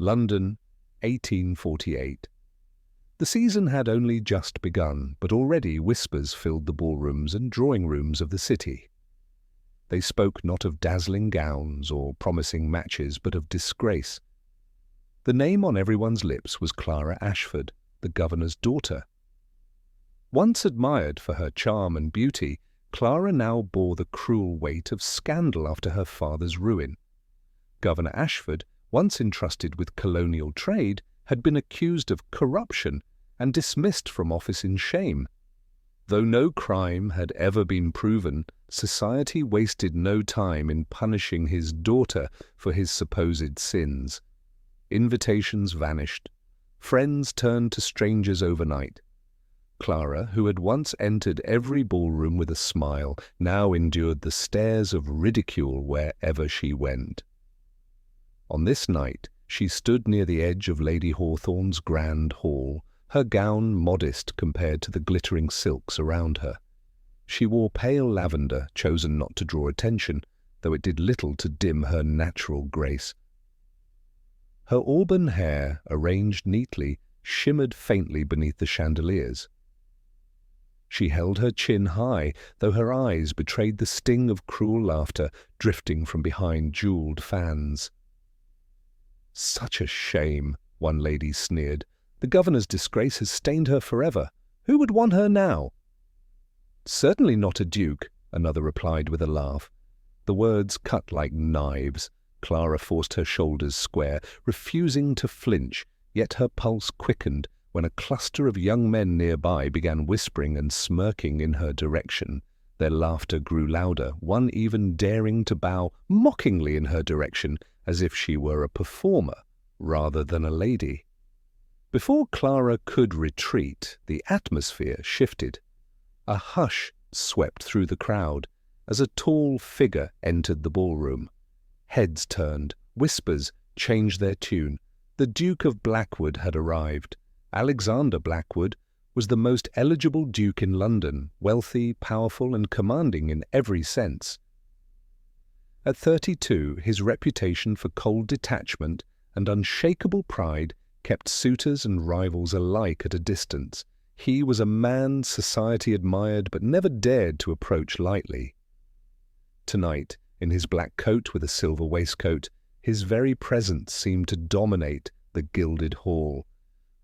London, 1848. The season had only just begun, but already whispers filled the ballrooms and drawing rooms of the city. They spoke not of dazzling gowns or promising matches, but of disgrace. The name on everyone's lips was Clara Ashford, the governor's daughter. Once admired for her charm and beauty, Clara now bore the cruel weight of scandal after her father's ruin. Governor Ashford, once entrusted with colonial trade, had been accused of corruption and dismissed from office in shame. Though no crime had ever been proven, society wasted no time in punishing his daughter for his supposed sins. Invitations vanished. Friends turned to strangers overnight. Clara, who had once entered every ballroom with a smile, now endured the stares of ridicule wherever she went. On this night, she stood near the edge of Lady Hawthorne's grand hall, her gown modest compared to the glittering silks around her. She wore pale lavender, chosen not to draw attention, though it did little to dim her natural grace. Her auburn hair, arranged neatly, shimmered faintly beneath the chandeliers. She held her chin high, though her eyes betrayed the sting of cruel laughter drifting from behind jewelled fans. "Such a shame," one lady sneered. "The governor's disgrace has stained her forever. Who would want her now?" "Certainly not a duke," another replied with a laugh. The words cut like knives. Clara forced her shoulders square, refusing to flinch, yet her pulse quickened when a cluster of young men nearby began whispering and smirking in her direction. Their laughter grew louder, one even daring to bow mockingly in her direction, as if she were a performer rather than a lady. Before Clara could retreat, the atmosphere shifted. A hush swept through the crowd as a tall figure entered the ballroom. Heads turned, whispers changed their tune. The Duke of Blackwood had arrived. Alexander Blackwood was the most eligible duke in London, wealthy, powerful, and commanding in every sense. At 32, his reputation for cold detachment and unshakable pride kept suitors and rivals alike at a distance. He was a man society admired but never dared to approach lightly. Tonight, in his black coat with a silver waistcoat, his very presence seemed to dominate the gilded hall.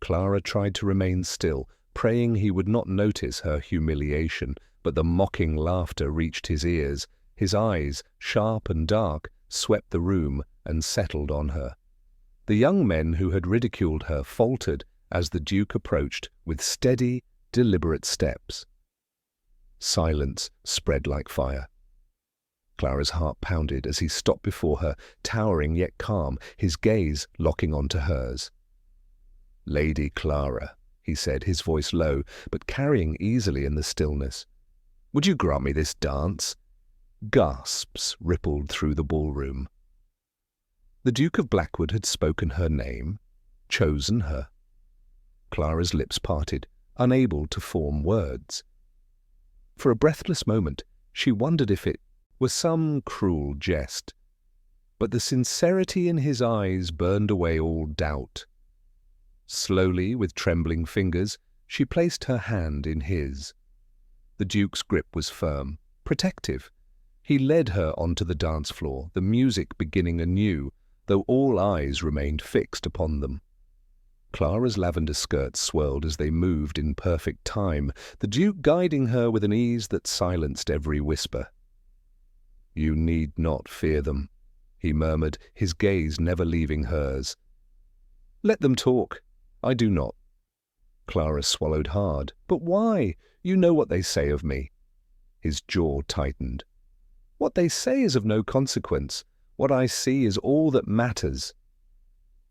Clara tried to remain still, praying he would not notice her humiliation, but the mocking laughter reached his ears. His eyes, sharp and dark, swept the room and settled on her. The young men who had ridiculed her faltered as the Duke approached with steady, deliberate steps. Silence spread like fire. Clara's heart pounded as he stopped before her, towering yet calm, his gaze locking onto hers. "Lady Clara," he said, his voice low, but carrying easily in the stillness. "Would you grant me this dance?" Gasps rippled through the ballroom. The Duke of Blackwood had spoken her name, chosen her. Clara's lips parted, unable to form words. For a breathless moment, she wondered if it was some cruel jest. But the sincerity in his eyes burned away all doubt. Slowly, with trembling fingers, she placed her hand in his. The Duke's grip was firm, protective. He led her onto the dance floor, the music beginning anew, though all eyes remained fixed upon them. Clara's lavender skirts swirled as they moved in perfect time, the Duke guiding her with an ease that silenced every whisper. "You need not fear them," he murmured, his gaze never leaving hers. "Let them talk. I do not." Clara swallowed hard. "But why? You know what they say of me." His jaw tightened. "What they say is of no consequence. What I see is all that matters."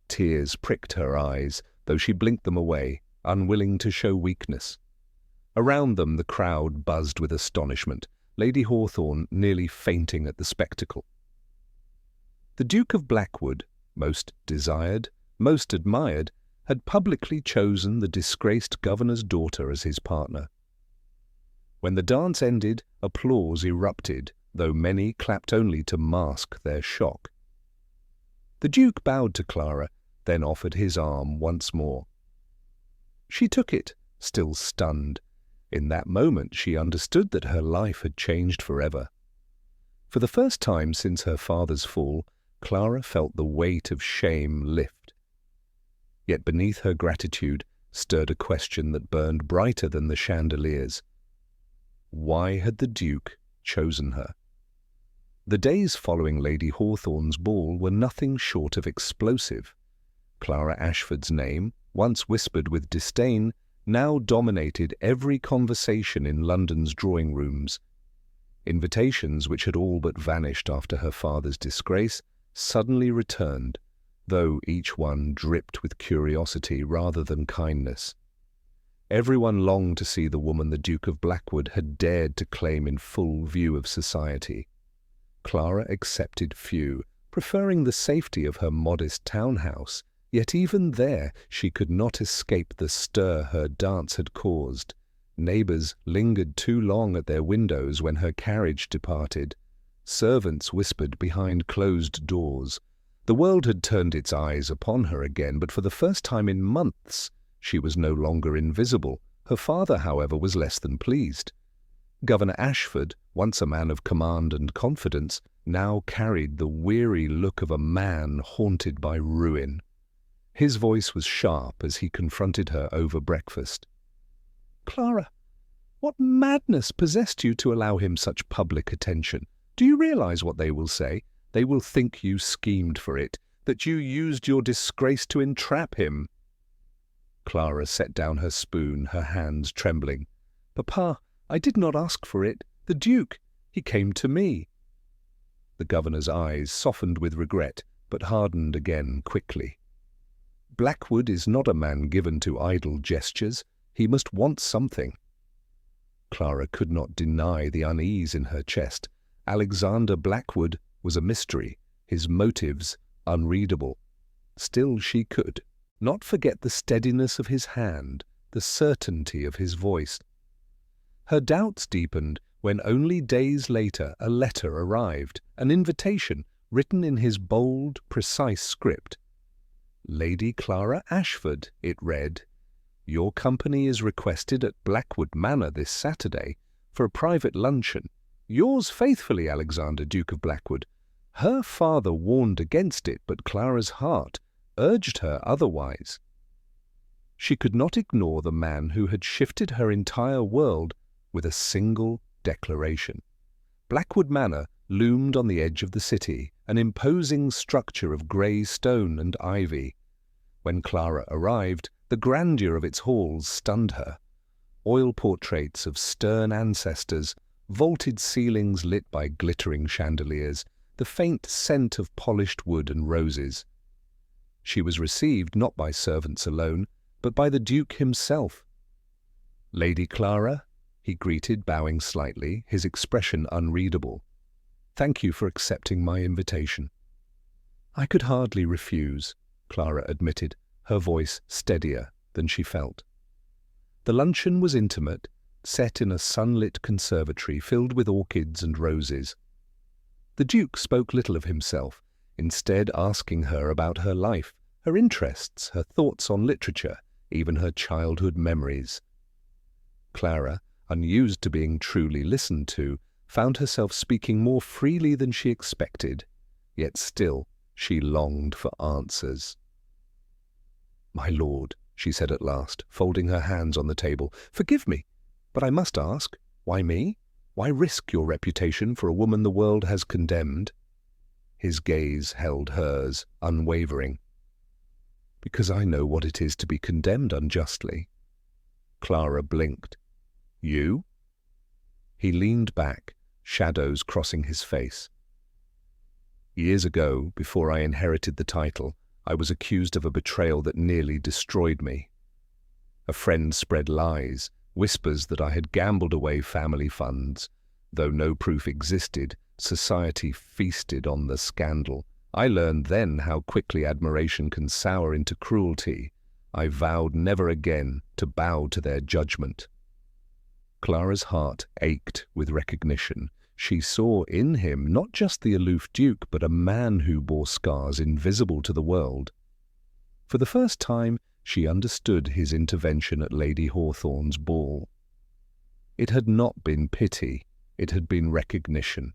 Tears pricked her eyes, though she blinked them away, unwilling to show weakness. Around them the crowd buzzed with astonishment, Lady Hawthorne nearly fainting at the spectacle. The Duke of Blackwood, most desired, most admired, had publicly chosen the disgraced governor's daughter as his partner. When the dance ended, applause erupted, though many clapped only to mask their shock. The Duke bowed to Clara, then offered his arm once more. She took it, still stunned. In that moment she understood that her life had changed forever. For the first time since her father's fall, Clara felt the weight of shame lift. Yet beneath her gratitude stirred a question that burned brighter than the chandeliers. Why had the Duke chosen her? The days following Lady Hawthorne's ball were nothing short of explosive. Clara Ashford's name, once whispered with disdain, now dominated every conversation in London's drawing rooms. Invitations which had all but vanished after her father's disgrace suddenly returned, though each one dripped with curiosity rather than kindness. Everyone longed to see the woman the Duke of Blackwood had dared to claim in full view of society. Clara accepted few, preferring the safety of her modest townhouse, yet even there she could not escape the stir her dance had caused. Neighbours lingered too long at their windows when her carriage departed. Servants whispered behind closed doors. The world had turned its eyes upon her again, but for the first time in months she was no longer invisible. Her father, however, was less than pleased. Governor Ashford, once a man of command and confidence, now carried the weary look of a man haunted by ruin. His voice was sharp as he confronted her over breakfast. "Clara, what madness possessed you to allow him such public attention? Do you realize what they will say? They will think you schemed for it, that you used your disgrace to entrap him." Clara set down her spoon, her hands trembling. "Papa, I did not ask for it. The Duke, he came to me." The governor's eyes softened with regret, but hardened again quickly. Blackwood is not a man given to idle gestures. He must want something. Clara could not deny the unease in her chest. Alexander Blackwood was a mystery, his motives unreadable. Still she could not forget the steadiness of his hand, the certainty of his voice. Her doubts deepened when only days later a letter arrived, an invitation written in his bold, precise script. "Lady Clara Ashford," it read. "Your company is requested at Blackwood Manor this Saturday for a private luncheon. Yours faithfully, Alexander, Duke of Blackwood." Her father warned against it, but Clara's heart urged her otherwise. She could not ignore the man who had shifted her entire world with a single declaration. Blackwood Manor loomed on the edge of the city, an imposing structure of grey stone and ivy. When Clara arrived, the grandeur of its halls stunned her. Oil portraits of stern ancestors, vaulted ceilings lit by glittering chandeliers, the faint scent of polished wood and roses. She was received not by servants alone, but by the Duke himself. "Lady Clara," he greeted, bowing slightly, his expression unreadable. "Thank you for accepting my invitation." "I could hardly refuse," Clara admitted, her voice steadier than she felt. The luncheon was intimate, set in a sunlit conservatory filled with orchids and roses. The Duke spoke little of himself, instead asking her about her life, her interests, her thoughts on literature, even her childhood memories. Clara, unused to being truly listened to, found herself speaking more freely than she expected, yet still she longed for answers. "My lord," she said at last, folding her hands on the table, "forgive me, but I must ask, why me? Why risk your reputation for a woman the world has condemned?" His gaze held hers, unwavering. "Because I know what it is to be condemned unjustly." Clara blinked. "You?" He leaned back, shadows crossing his face. "Years ago, before I inherited the title, I was accused of a betrayal that nearly destroyed me. A friend spread lies, whispers that I had gambled away family funds. Though no proof existed, society feasted on the scandal. I learned then how quickly admiration can sour into cruelty. I vowed never again to bow to their judgment." Clara's heart ached with recognition. She saw in him not just the aloof Duke, but a man who bore scars invisible to the world. For the first time, she understood his intervention at Lady Hawthorne's ball. It had not been pity, it had been recognition.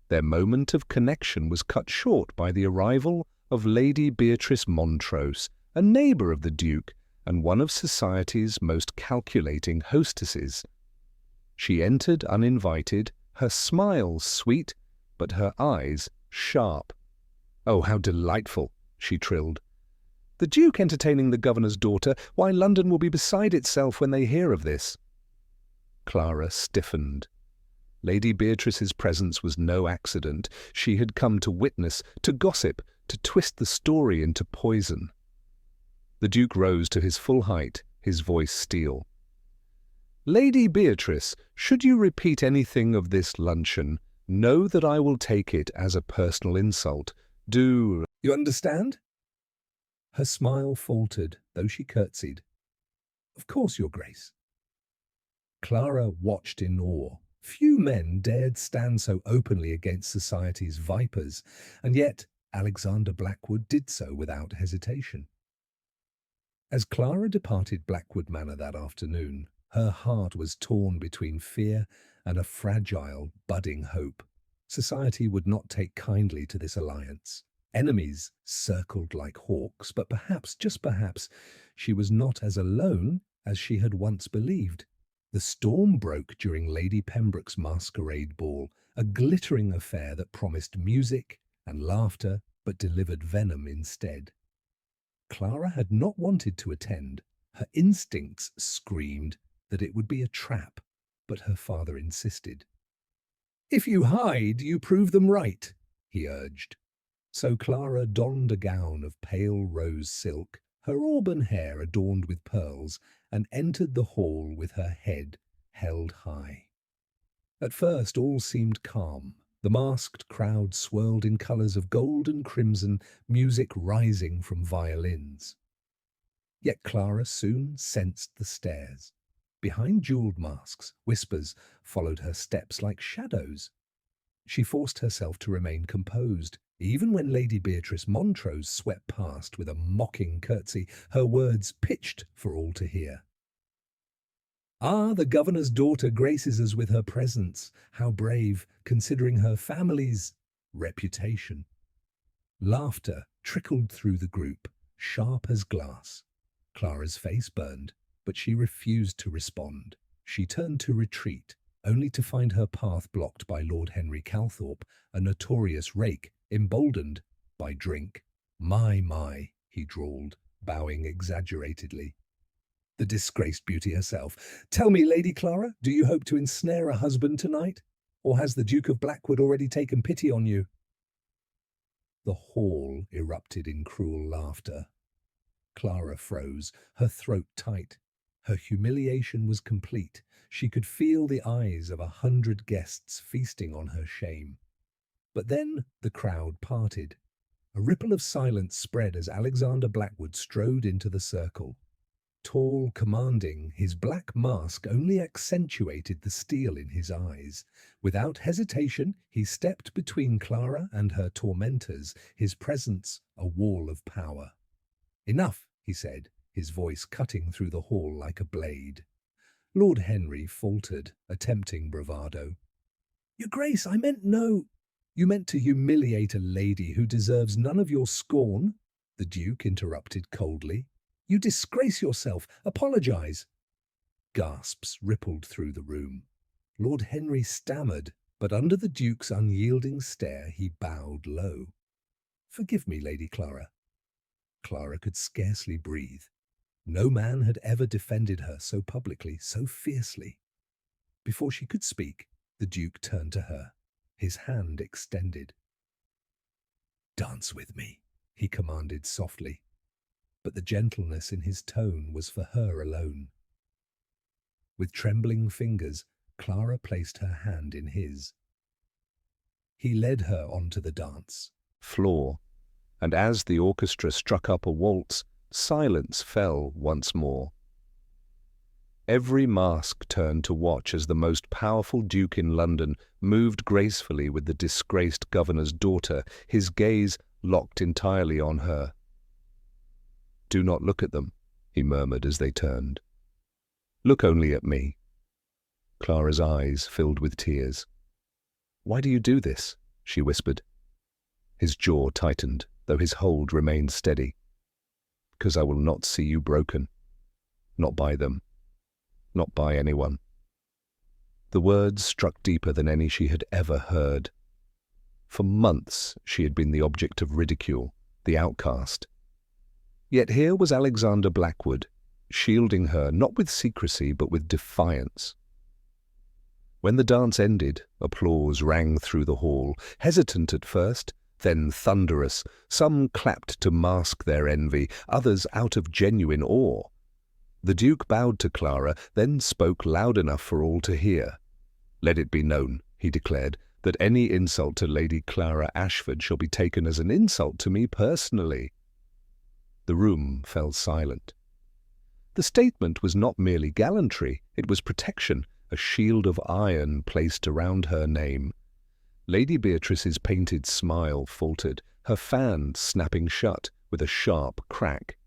Their moment of connection was cut short by the arrival of Lady Beatrice Montrose, a neighbour of the Duke and one of society's most calculating hostesses. She entered uninvited, her smile sweet, but her eyes sharp. "Oh, how delightful!" she trilled. "The Duke entertaining the governor's daughter? Why, London will be beside itself when they hear of this." Clara stiffened. Lady Beatrice's presence was no accident. She had come to witness, to gossip, to twist the story into poison. The Duke rose to his full height, his voice steel. "Lady Beatrice, should you repeat anything of this luncheon, know that I will take it as a personal insult. Do you understand?" Her smile faltered, though she curtsied. "Of course, Your Grace." Clara watched in awe. Few men dared stand so openly against society's vipers, and yet Alexander Blackwood did so without hesitation. As Clara departed Blackwood Manor that afternoon, her heart was torn between fear and a fragile, budding hope. Society would not take kindly to this alliance. Enemies circled like hawks, but perhaps, just perhaps, she was not as alone as she had once believed. The storm broke during Lady Pembroke's masquerade ball, a glittering affair that promised music and laughter but delivered venom instead. Clara had not wanted to attend. Her instincts screamed that it would be a trap, but her father insisted. "If you hide, you prove them right," he urged. So Clara donned a gown of pale rose silk, her auburn hair adorned with pearls, and entered the hall with her head held high. At first all seemed calm. The masked crowd swirled in colours of gold and crimson, music rising from violins. Yet Clara soon sensed the stares. Behind jewelled masks, whispers followed her steps like shadows. She forced herself to remain composed. Even when Lady Beatrice Montrose swept past with a mocking curtsy, her words pitched for all to hear. "Ah, the governor's daughter graces us with her presence. How brave, considering her family's reputation." Laughter trickled through the group, sharp as glass. Clara's face burned, but she refused to respond. She turned to retreat, only to find her path blocked by Lord Henry Calthorpe, a notorious rake, emboldened by drink. My, he drawled, bowing exaggeratedly. The disgraced beauty herself. "Tell me, Lady Clara, do you hope to ensnare a husband tonight? Or has the Duke of Blackwood already taken pity on you?" The hall erupted in cruel laughter. Clara froze, her throat tight. Her humiliation was complete. She could feel the eyes of 100 guests feasting on her shame. But then the crowd parted. A ripple of silence spread as Alexander Blackwood strode into the circle. Tall, commanding, his black mask only accentuated the steel in his eyes. Without hesitation, he stepped between Clara and her tormentors, his presence a wall of power. "Enough," he said, his voice cutting through the hall like a blade. Lord Henry faltered, attempting bravado. "Your Grace, I meant no—" "You meant to humiliate a lady who deserves none of your scorn," the Duke interrupted coldly. "You disgrace yourself. Apologize." Gasps rippled through the room. Lord Henry stammered, but under the Duke's unyielding stare he bowed low. "Forgive me, Lady Clara." Clara could scarcely breathe. No man had ever defended her so publicly, so fiercely. Before she could speak, the Duke turned to her, his hand extended. "Dance with me," he commanded softly. But the gentleness in his tone was for her alone. With trembling fingers, Clara placed her hand in his. He led her onto the dance floor, and as the orchestra struck up a waltz, silence fell once more. Every mask turned to watch as the most powerful duke in London moved gracefully with the disgraced governor's daughter, his gaze locked entirely on her. Do not look at them, he murmured as they turned. Look only at me. Clara's eyes filled with tears. Why do you do this? She whispered. His jaw tightened, though his hold remained steady. Because I will not see you broken. Not by them. Not by anyone. The words struck deeper than any she had ever heard. For months she had been the object of ridicule, the outcast. Yet here was Alexander Blackwood, shielding her not with secrecy but with defiance. When the dance ended, applause rang through the hall, hesitant at first, then thunderous. Some clapped to mask their envy, others out of genuine awe. The Duke bowed to Clara, then spoke loud enough for all to hear. Let it be known, he declared, that any insult to Lady Clara Ashford shall be taken as an insult to me personally. The room fell silent. The statement was not merely gallantry, it was protection, a shield of iron placed around her name. Lady Beatrice's painted smile faltered, her fan snapping shut with a sharp crack.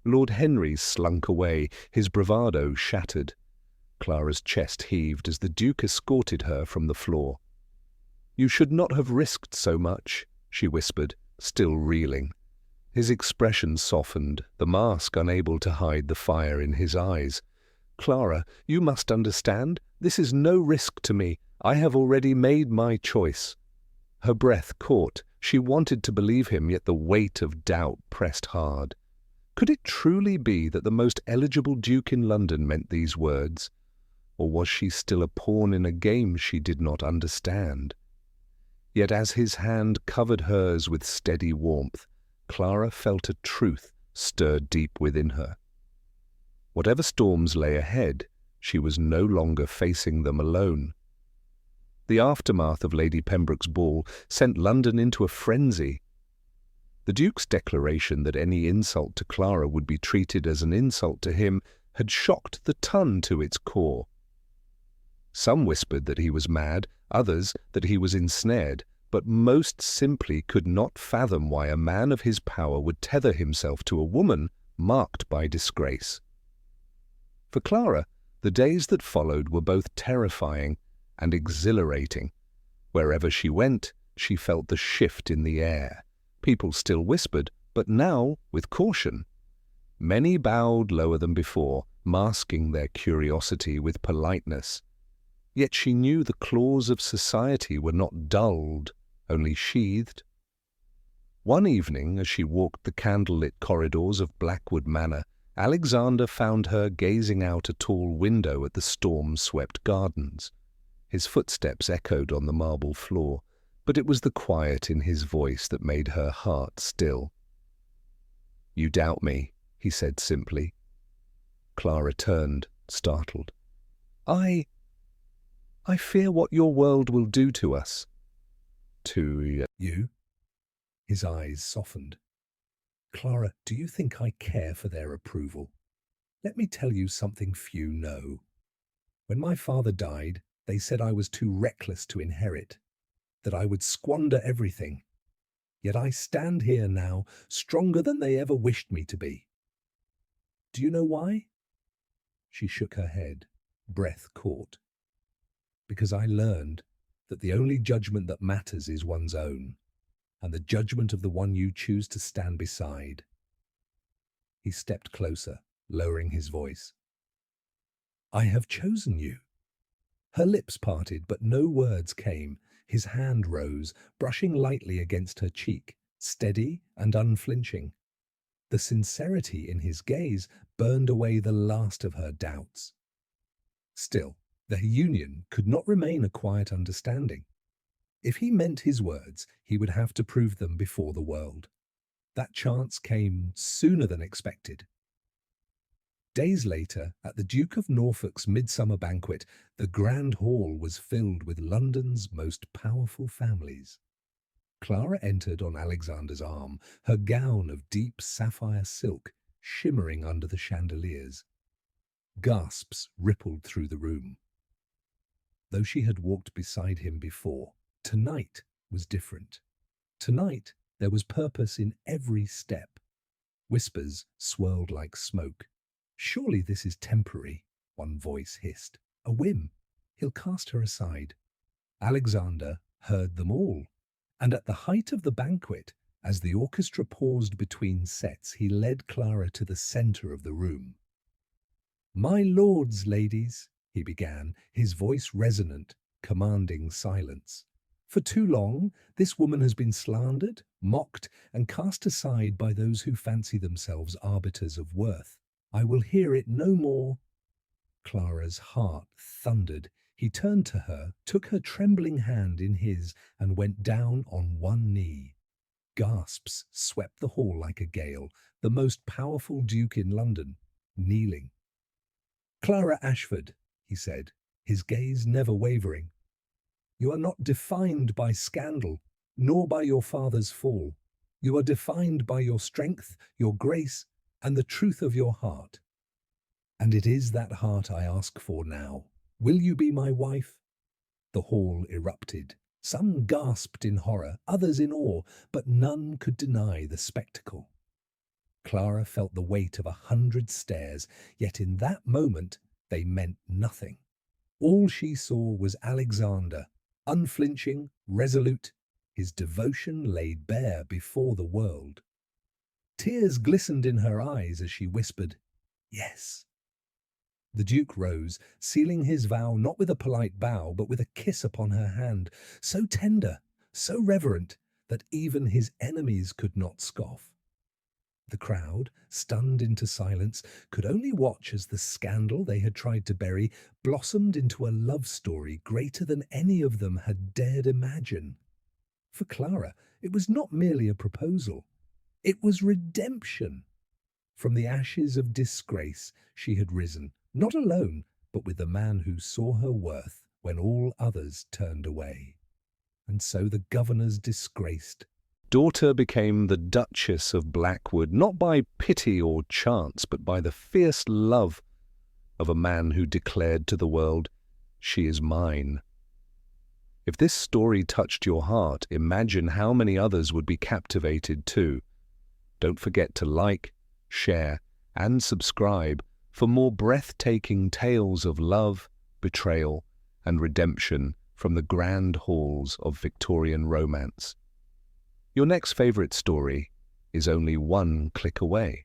Lord Henry slunk away, his bravado shattered. Clara's chest heaved as the Duke escorted her from the floor. You should not have risked so much, she whispered, still reeling. His expression softened, the mask unable to hide the fire in his eyes. Clara, you must understand, this is no risk to me. I have already made my choice. Her breath caught. She wanted to believe him, yet the weight of doubt pressed hard. Could it truly be that the most eligible duke in London meant these words? Or was she still a pawn in a game she did not understand? Yet as his hand covered hers with steady warmth, Clara felt a truth stirred deep within her. Whatever storms lay ahead, she was no longer facing them alone. The aftermath of Lady Pembroke's ball sent London into a frenzy. The Duke's declaration that any insult to Clara would be treated as an insult to him had shocked the ton to its core. Some whispered that he was mad, others that he was ensnared, but most simply could not fathom why a man of his power would tether himself to a woman marked by disgrace. For Clara, the days that followed were both terrifying and exhilarating. Wherever she went, she felt the shift in the air. People still whispered, but now with caution. Many bowed lower than before, masking their curiosity with politeness. Yet she knew the claws of society were not dulled, only sheathed. One evening, as she walked the candlelit corridors of Blackwood Manor, Alexander found her gazing out a tall window at the storm-swept gardens. His footsteps echoed on the marble floor, but it was the quiet in his voice that made her heart still. "You doubt me," he said simply. Clara turned, startled. I fear what your world will do to us." "To you?" His eyes softened. "Clara, do you think I care for their approval? Let me tell you something few know. When my father died, they said I was too reckless to inherit, that I would squander everything. Yet I stand here now, stronger than they ever wished me to be. Do you know why?" She shook her head, breath caught. "Because I learned that the only judgment that matters is one's own, and the judgment of the one you choose to stand beside." He stepped closer, lowering his voice. "I have chosen you." Her lips parted, but no words came. His hand rose, brushing lightly against her cheek, steady and unflinching. The sincerity in his gaze burned away the last of her doubts. Still, their union could not remain a quiet understanding. If he meant his words, he would have to prove them before the world. That chance came sooner than expected. Days later, at the Duke of Norfolk's midsummer banquet, the grand hall was filled with London's most powerful families. Clara entered on Alexander's arm, her gown of deep sapphire silk shimmering under the chandeliers. Gasps rippled through the room. Though she had walked beside him before, tonight was different. Tonight there was purpose in every step. Whispers swirled like smoke. "Surely this is temporary," one voice hissed. "A whim. He'll cast her aside." Alexander heard them all, and at the height of the banquet, as the orchestra paused between sets, he led Clara to the center of the room. "My lords, ladies," he began, his voice resonant, commanding silence. "For too long, this woman has been slandered, mocked, and cast aside by those who fancy themselves arbiters of worth. I will hear it no more." Clara's heart thundered. He turned to her, took her trembling hand in his, and went down on one knee. Gasps swept the hall like a gale, the most powerful duke in London, kneeling. "Clara Ashford," he said, his gaze never wavering, "you are not defined by scandal, nor by your father's fall. You are defined by your strength, your grace, and the truth of your heart. And it is that heart I ask for now. Will you be my wife?" The hall erupted. Some gasped in horror, others in awe, but none could deny the spectacle. Clara felt the weight of 100 stares, yet in that moment they meant nothing. All she saw was Alexander, unflinching, resolute, his devotion laid bare before the world. Tears glistened in her eyes as she whispered, "Yes." The Duke rose, sealing his vow not with a polite bow, but with a kiss upon her hand, so tender, so reverent, that even his enemies could not scoff. The crowd, stunned into silence, could only watch as the scandal they had tried to bury blossomed into a love story greater than any of them had dared imagine. For Clara, it was not merely a proposal. It was redemption. From the ashes of disgrace she had risen, not alone, but with the man who saw her worth when all others turned away. And so the governor's disgraced daughter became the Duchess of Blackwood, not by pity or chance, but by the fierce love of a man who declared to the world, "She is mine." If this story touched your heart, imagine how many others would be captivated too. Don't forget to like, share, and subscribe for more breathtaking tales of love, betrayal, and redemption from the grand halls of Victorian romance. Your next favorite story is only one click away.